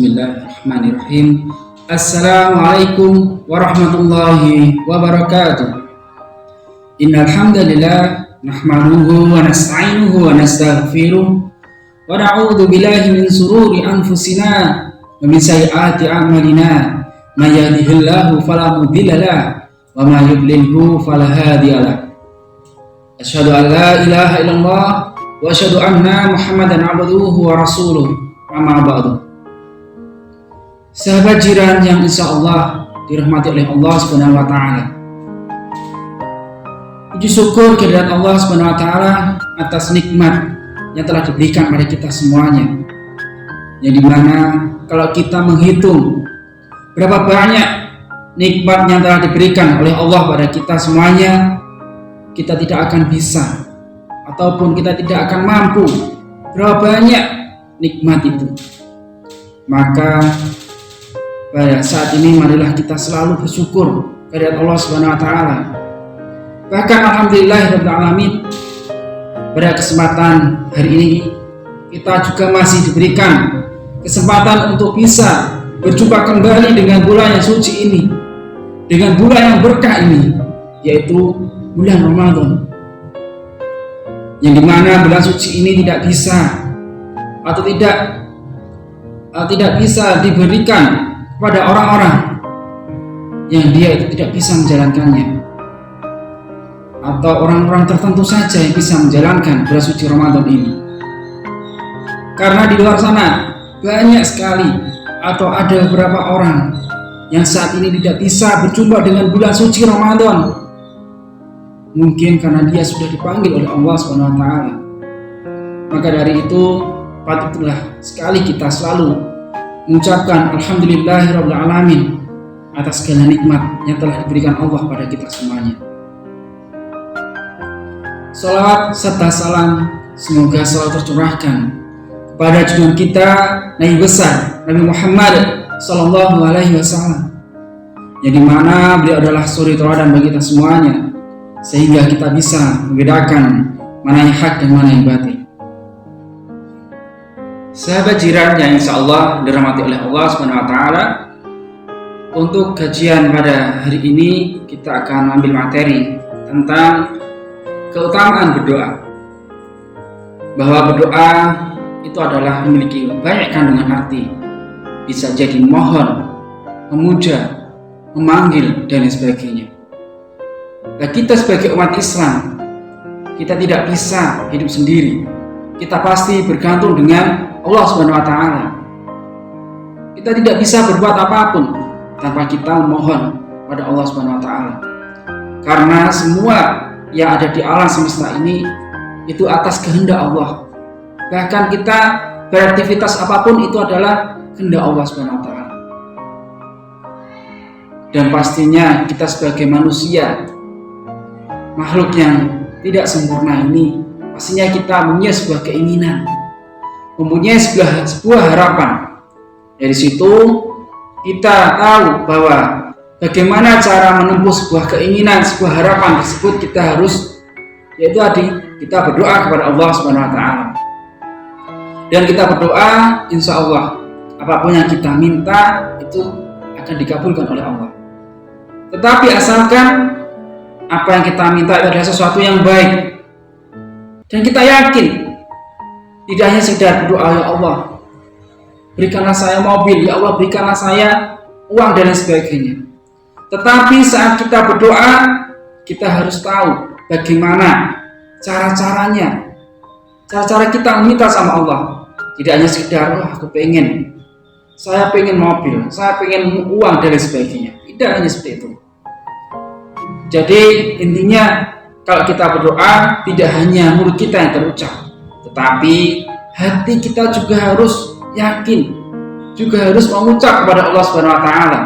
Bismillahirrahmanirrahim. Assalamualaikum warahmatullahi wabarakatuh. Innal hamdalillah nahmaduhu wa nasta'inuhu wa nastaghfiruh wa na'udzu billahi min sururi anfusina wa min sayyiati a'malina. May yahdihillahu fala mudilla lahu wa may yudlilhu fala hadiya lahu. Asyhadu an la ilaha illallah wa asyhadu anna Muhammadan abduhu wa rasuluh. Amma ba'du. Sahabat jiran yang insya Allah dirahmati oleh Allah Subhanahu wa Ta'ala, puji syukur kehadirat Allah Subhanahu wa Ta'ala atas nikmat yang telah diberikan pada kita semuanya, yang dimana kalau kita menghitung berapa banyak nikmat yang telah diberikan oleh Allah pada kita semuanya, kita tidak akan bisa ataupun kita tidak akan mampu berapa banyak nikmat itu. Maka pada saat ini marilah kita selalu bersyukur kepada Allah Subhanahu wa Ta'ala. Bahkan alhamdulillahirabbil alamin, pada kesempatan hari ini kita juga masih diberikan kesempatan untuk bisa berjumpa kembali dengan bulan yang suci ini, dengan bulan yang berkah ini, yaitu bulan Ramadan. Yang dimana bulan suci ini tidak bisa atau tidak bisa diberikan pada orang-orang yang dia itu tidak bisa menjalankannya, atau orang-orang tertentu saja yang bisa menjalankan bulan suci Ramadan ini. Karena di luar sana banyak sekali atau ada beberapa orang yang saat ini tidak bisa berjumpa dengan bulan suci Ramadan, mungkin karena dia sudah dipanggil oleh Allah Subhanahu wa Ta'ala. Maka dari itu patutlah sekali kita selalu mengucapkan alhamdulillahirabbil alamin atas segala nikmat yang telah diberikan Allah pada kita semuanya. Salawat serta salam semoga selalu tercurahkan kepada junjungan kita Nabi besar Nabi Muhammad sallallahu alaihi wasallam, yang dimana beliau adalah suri teladan bagi kita semuanya, sehingga kita bisa membedakan mana yang hak dan mana yang batil. Sahabat jiran yang insya Allah dirahmati oleh Allah Subhanahu wa Ta'ala, untuk kajian pada hari ini kita akan ambil materi tentang keutamaan berdoa. Bahwa berdoa itu adalah memiliki banyak kandungan arti, bisa jadi mohon, memuja, memanggil, dan sebagainya. Nah, kita sebagai umat Islam, kita tidak bisa hidup sendiri. Kita pasti bergantung dengan Allah Subhanahu wa Ta'ala. Kita tidak bisa berbuat apapun tanpa kita memohon pada Allah Subhanahu wa Ta'ala. Karena semua yang ada di alam semesta ini itu atas kehendak Allah. Bahkan kita beraktivitas apapun itu adalah kehendak Allah Subhanahu wa Ta'ala. Dan pastinya kita sebagai manusia, makhluk yang tidak sempurna ini, pastinya kita mempunyai sebuah keinginan, mempunyai sebuah harapan. Dari situ kita tahu bahwa bagaimana cara menempuh sebuah keinginan, sebuah harapan tersebut, kita harus, yaitu kita berdoa kepada Allah Subhanahu wa Ta'ala. Dan kita berdoa, insya Allah apapun yang kita minta itu akan dikabulkan oleh Allah. Tetapi asalkan apa yang kita minta itu adalah sesuatu yang baik, dan kita yakin, tidak hanya sekedar berdoa, ya Allah berikanlah saya mobil, ya Allah berikanlah saya uang, dan lain sebagainya. Tetapi saat kita berdoa, kita harus tahu bagaimana cara-caranya, cara-cara kita meminta sama Allah. Tidak hanya sekedar, aku pengen, saya pengen mobil, saya pengen uang, dan lain sebagainya. Tidak hanya seperti itu. Jadi intinya, kalau kita berdoa, tidak hanya mulut kita yang terucap, tetapi hati kita juga harus yakin, juga harus mengucap kepada Allah Subhanahu wa Ta'ala.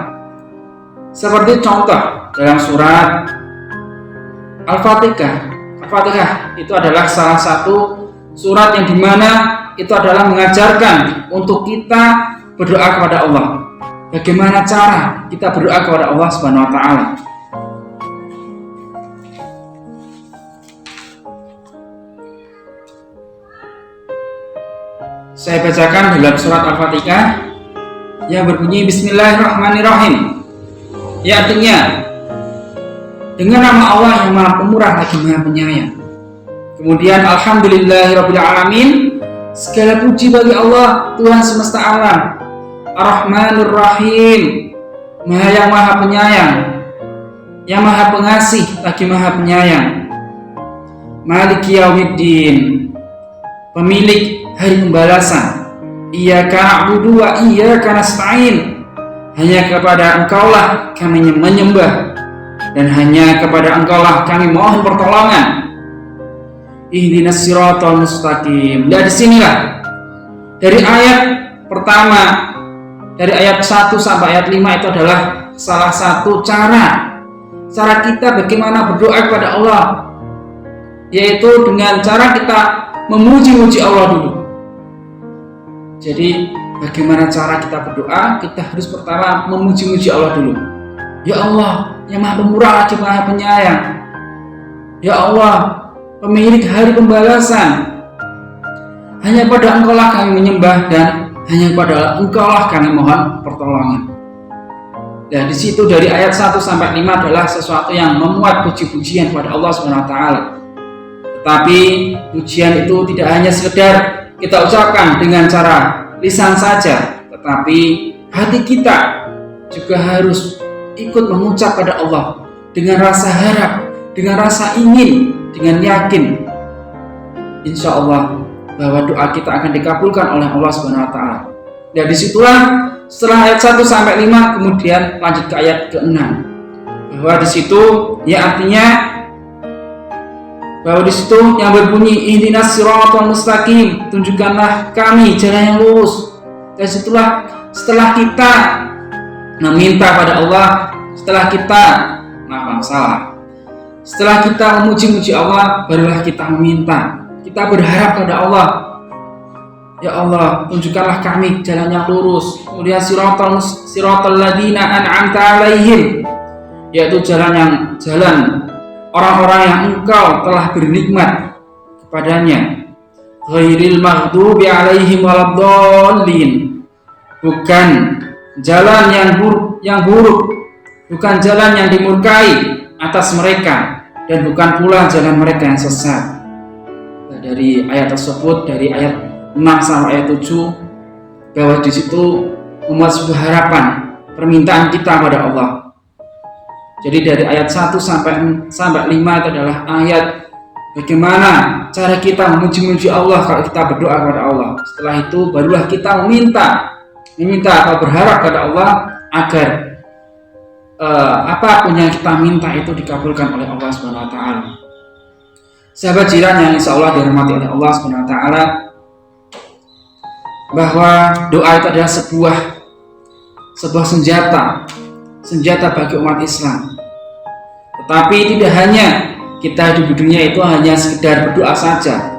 Seperti contoh dalam surat Al-Fatihah. Al-Fatihah itu adalah salah satu surat yang dimana itu adalah mengajarkan untuk kita berdoa kepada Allah. Bagaimana cara kita berdoa kepada Allah Subhanahu wa Ta'ala? Saya bacakan dalam surat Al-Fatihah. yang berbunyi Bismillahirrahmanirrahim. Ya, artinya dengan nama Allah yang Maha Pemurah lagi Maha Penyayang. Kemudian Alhamdulillahirabbil alamin, segala puji bagi Allah Tuhan semesta alam, Ar-Rahmanir Rahim, yang Maha Penyayang, yang Maha Pengasih lagi Maha Penyayang. Maliki Yaumiddin, pemilik hari pembalasan. Iyyaka na'budu wa iyyaka nasta'in, hanya kepada Engkaulah kami menyembah dan hanya kepada Engkaulah kami mohon pertolongan. Ihdinas siratal mustaqim. Dan disinilah dari ayat pertama, dari ayat 1 sampai ayat 5 itu adalah salah satu cara kita bagaimana berdoa kepada Allah, yaitu dengan cara kita memuji-muji Allah dulu. Jadi bagaimana cara kita berdoa? Kita harus pertama memuji-muji Allah dulu. Ya Allah, yang Maha Pemurah lagi Maha Penyayang. Ya Allah, pemilik hari pembalasan, hanya pada Engkaulah kami menyembah dan hanya pada Engkaulah kami mohon pertolongan. Dan di situ dari ayat 1 sampai 5 adalah sesuatu yang memuat puji-pujian kepada Allah SWT. Tetapi pujian itu tidak hanya sekedar kita ucapkan dengan cara lisan saja, tetapi hati kita juga harus ikut mengucap pada Allah dengan rasa harap, dengan rasa ingin, dengan yakin, insya Allah bahwa doa kita akan dikabulkan oleh Allah SWT. Dan disitulah setelah ayat 1 sampai 5 kemudian lanjut ke ayat ke-6, bahwa di situ ya artinya bahwa di situ yang berbunyi ihdinas siratal mustaqim, tunjukkanlah kami jalan yang lurus. Dan setelah kita meminta pada Allah, setelah kita setelah kita memuji-muji Allah, barulah kita meminta, kita berharap pada Allah. Ya Allah, tunjukkanlah kami jalan yang lurus. Kemudian siratal ladzina an'amta alaihim, yaitu jalan orang-orang yang Engkau telah bernikmat kepadanya. Ghairil maghdubi alaihim waladdallin, bukan jalan yang buruk, bukan jalan yang dimurkai atas mereka, dan bukan pula jalan mereka yang sesat. Dari ayat tersebut, dari ayat 6 sampai ayat 7, bahwa di situ memuat sebuah harapan, permintaan kita pada Allah. Jadi dari ayat 1 sampai 5 itu adalah ayat bagaimana cara kita memuji-muji Allah kalau kita berdoa kepada Allah. Setelah itu barulah kita meminta atau berharap kepada Allah agar apapun yang kita minta itu dikabulkan oleh Allah SWT. Sahabat jiran yang insya Allah dirahmati oleh Allah SWT, bahwa doa itu adalah sebuah senjata bagi umat Islam. Tetapi tidak hanya kita di dunia itu hanya sekedar berdoa saja,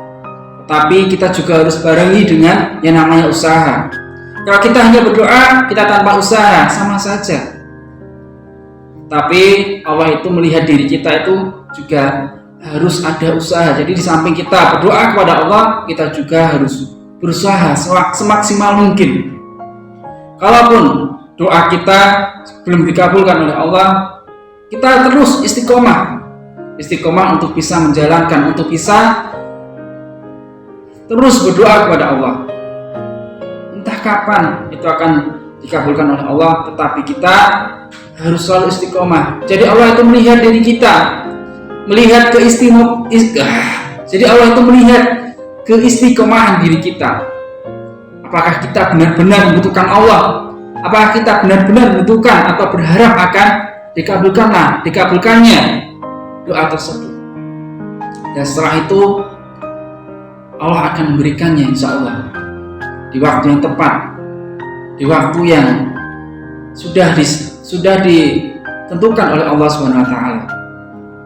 tetapi kita juga harus barengi dengan yang namanya usaha. Kalau kita hanya berdoa, kita tanpa usaha, sama saja. Tapi Allah itu melihat diri kita itu juga harus ada usaha. Jadi di samping kita berdoa kepada Allah, kita juga harus berusaha semaksimal mungkin. Kalaupun doa kita belum dikabulkan oleh Allah, kita terus istiqomah untuk bisa menjalankan, untuk bisa terus berdoa kepada Allah. Entah kapan itu akan dikabulkan oleh Allah, tetapi kita harus selalu istiqomah. Jadi Allah itu melihat diri kita, melihat jadi Allah itu melihat keistiqomahan diri kita. Apakah kita benar-benar membutuhkan Allah? Apakah kita benar-benar membutuhkan atau berharap akan dikabulkannya doa tersebut? Dan setelah itu Allah akan memberikannya insya Allah di waktu yang tepat, di waktu yang sudah ditentukan oleh Allah SWT.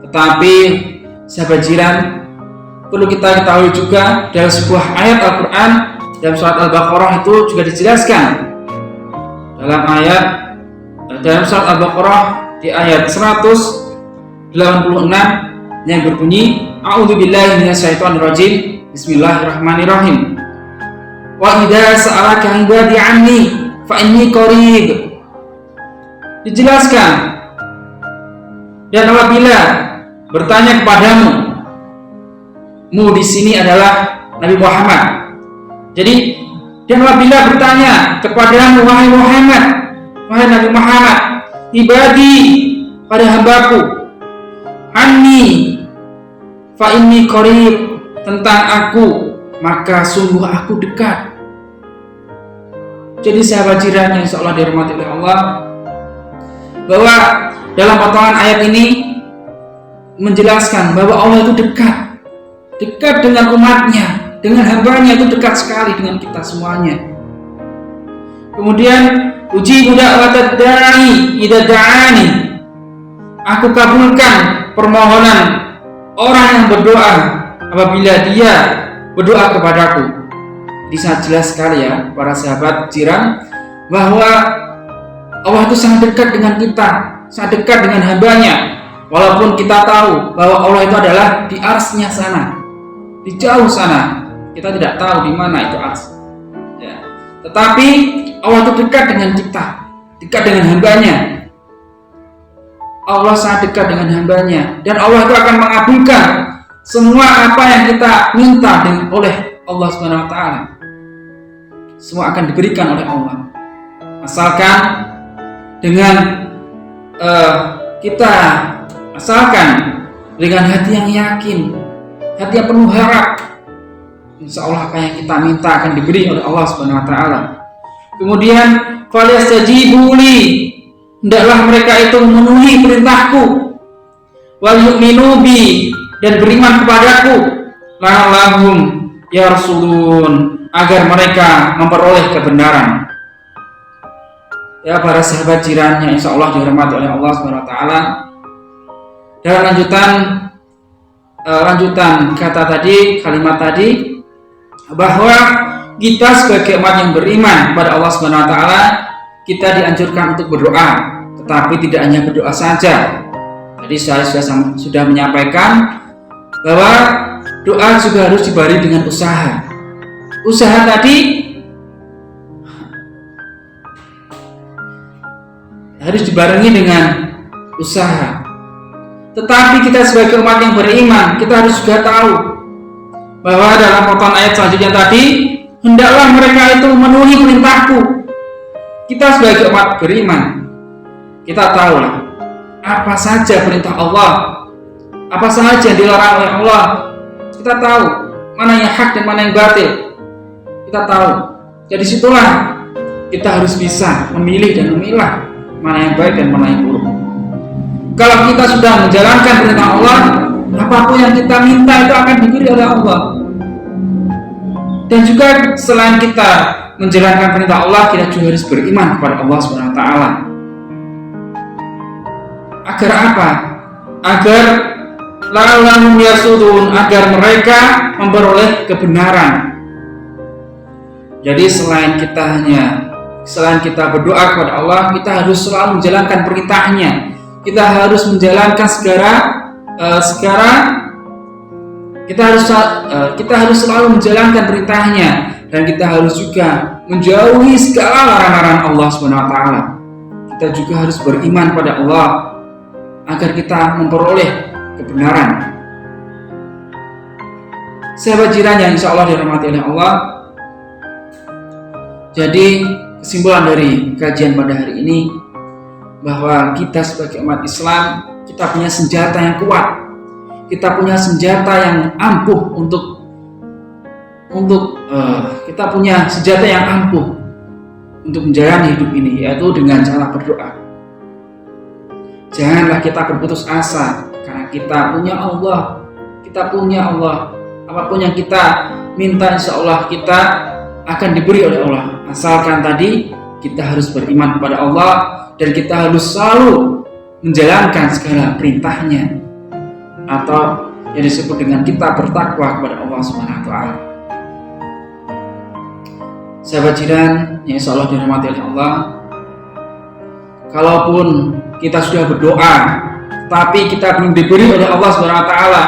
Tetapi sahabat jiran, perlu kita ketahui juga dalam sebuah ayat Al-Quran dalam surat Al-Baqarah itu juga dijelaskan dalam surat Al-Baqarah di ayat 186 yang berbunyi A'udzubillahi minasyaitonirrajim, Bismillahirrahmanirrahim. Wa idza sa'alaka ibadi 'anni fa inni qarib. Dijelaskan, dan apabila bertanya kepadamu, mu di sini adalah Nabi Muhammad. Jadi, dan apabila bertanya kepadamu, wahai Muhammad, wahai Nabi Muhammad, ibadi, pada hambaku, anni fa inni qarib, tentang aku, maka sungguh aku dekat. Jadi sahabat jiran yang insyaallah dirahmati oleh Allah, bahwa dalam potongan ayat ini menjelaskan bahwa Allah itu dekat dengan umatnya, dengan hambanya itu dekat sekali dengan kita semuanya. Kemudian ujibu da'watad da'i idza da'ani, aku kabulkan permohonan orang yang berdoa apabila dia berdoa kepadaku. Jadi sangat jelas sekali ya para sahabat jiran, bahwa Allah itu sangat dekat dengan kita, sangat dekat dengan hambanya. Walaupun kita tahu bahwa Allah itu adalah di arsy-Nya sana, di jauh sana, kita tidak tahu di mana itu arsy. Ya. Tetapi Allah itu dekat dengan kita, dekat dengan hambanya. Allah sangat dekat dengan hambanya, dan Allah itu akan mengabulkan semua apa yang kita minta oleh Allah Subhanahu wa taala. Semua akan diberikan oleh Allah. Asalkan dengan kita dengan hati yang yakin, hati yang penuh harap, insya Allah apa yang kita minta akan diberi oleh Allah Subhanahu wa taala. Kemudian falyastajibu li, hendaklah mereka itu memenuhi perintahku, wal yu'minu bi, dan beriman kepadaku, la'allahum yarshudun, agar mereka memperoleh kebenaran. Ya para sahabat jiran yang insya Allah dirahmati oleh Allah Subhanahu wa taala, dalam lanjutan kata tadi, kalimat tadi, bahwa kita sebagai umat yang beriman kepada Allah Subhanahu wa taala, kita dianjurkan untuk berdoa, tetapi tidak hanya berdoa saja. Tadi saya sudah menyampaikan bahwa doa juga harus dibarengi dengan usaha. Usaha tadi harus dibarengi dengan usaha. Tetapi kita sebagai umat yang beriman, kita harus juga tahu bahwa dalam potongan ayat selanjutnya tadi, hendaklah mereka itu memenuhi perintahku. Kita sebagai umat beriman, kita tahulah apa saja perintah Allah, apa saja yang dilarang oleh Allah. Kita tahu mana yang hak dan mana yang batil. Kita tahu. Jadi situlah kita harus bisa memilih dan memilah mana yang baik dan mana yang buruk. Kalau kita sudah menjalankan perintah Allah, apapun yang kita minta itu akan diberi oleh Allah. Dan juga selain kita menjalankan perintah Allah, kita juga harus beriman kepada Allah Subhanahu wa taala. Agar apa? Agar la'allahum yarshudun, agar mereka memperoleh kebenaran. Jadi selain kita berdoa kepada Allah, kita harus selalu menjalankan perintahnya. Kita harus menjalankan kita harus selalu menjalankan perintahnya, dan kita harus juga menjauhi segala larangan Allah Subhanahu wa taala. Kita juga harus beriman pada Allah agar kita memperoleh kebenaran. Sahabat jiran yang insya Allah dirahmati oleh Allah, jadi kesimpulan dari kajian pada hari ini, bahwa kita sebagai umat Islam, kita punya senjata yang kuat, kita punya senjata yang ampuh kita punya senjata yang ampuh untuk menjalani hidup ini, yaitu dengan cara berdoa. Janganlah kita berputus asa, karena kita punya Allah. Apapun yang kita minta, insya Allah kita akan diberi oleh Allah. Asalkan tadi kita harus beriman kepada Allah, dan kita harus selalu menjalankan segala perintahnya, atau yang disebut dengan kita bertakwa kepada Allah Subhanahu wa taala. Sahabat jiran yang insya Allah dirahmati oleh Allah, kalaupun kita sudah berdoa tapi kita belum diberi oleh Allah Subhanahu wa taala,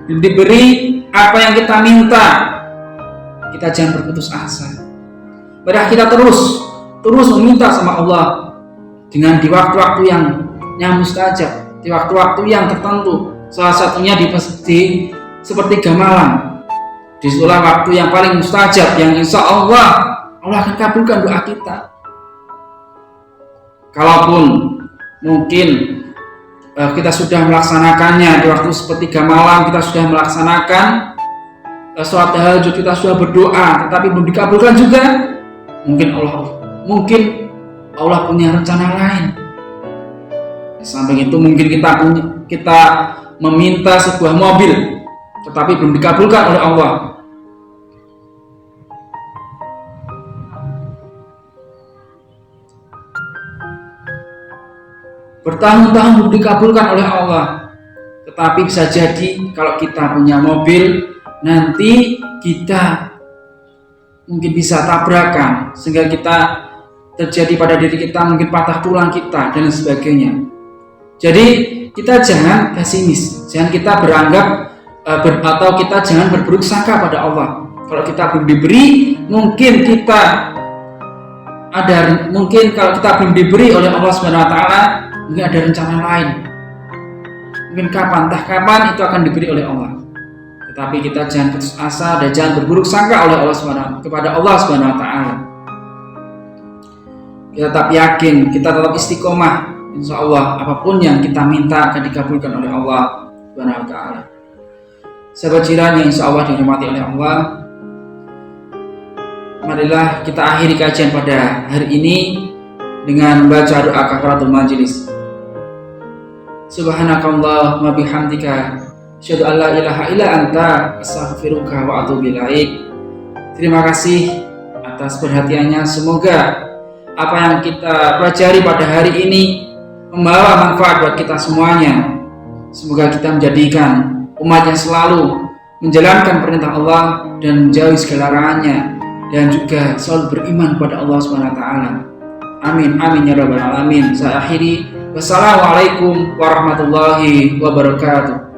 belum diberi apa yang kita minta, kita jangan berputus asa. Padahal kita terus terus meminta sama Allah dengan di waktu-waktu yang mustajab, di waktu-waktu yang tertentu. Salah satunya di sepertiga malam. Disitulah waktu yang paling mustajab yang insya Allah akan kabulkan doa kita. Kalaupun mungkin kita sudah melaksanakannya di waktu sepertiga malam, kita sudah melaksanakan sholat tahajud, kita sudah berdoa, tetapi belum dikabulkan juga, mungkin Allah punya rencana lain. Di samping itu mungkin kita meminta sebuah mobil, tetapi belum dikabulkan oleh Allah. Bertahun-tahun belum dikabulkan oleh Allah, tetapi bisa jadi kalau kita punya mobil, nanti kita mungkin bisa tabrakan sehingga kita terjadi pada diri kita mungkin patah tulang kita dan sebagainya. Jadi kita jangan pesimis, jangan kita beranggap atau kita jangan berburuk sangka pada Allah. Kalau kita belum diberi, mungkin kalau kita belum diberi oleh Allah Subhanahu Wa Taala, mungkin ada rencana lain. Mungkin entah kapan itu akan diberi oleh Allah. Tetapi kita jangan putus asa dan jangan berburuk sangka kepada Allah Subhanahu Wa Taala. Kita tetap yakin, kita tetap istiqomah. Insya Allah apapun yang kita minta akan dikabulkan oleh Allah Subhanahu Wa Taala. Sahabat jiran yang insya Allah dirahmati oleh Allah, marilah kita akhiri kajian pada hari ini dengan membaca doa kafaratul majelis. Subhanakallahumma bihamdika asyhadu an la ilaha illa anta astaghfiruka wa atubu ilaik. Terima kasih atas perhatiannya. Semoga apa yang kita pelajari pada hari ini membawa manfaat buat kita semuanya. Semoga kita menjadikan umat yang selalu menjalankan perintah Allah dan menjauhi segala larangannya, dan juga selalu beriman pada Allah Subhanahu Wa Taala. Amin amin ya rabbal alamin. Saya akhiri. Wassalamualaikum warahmatullahi wabarakatuh.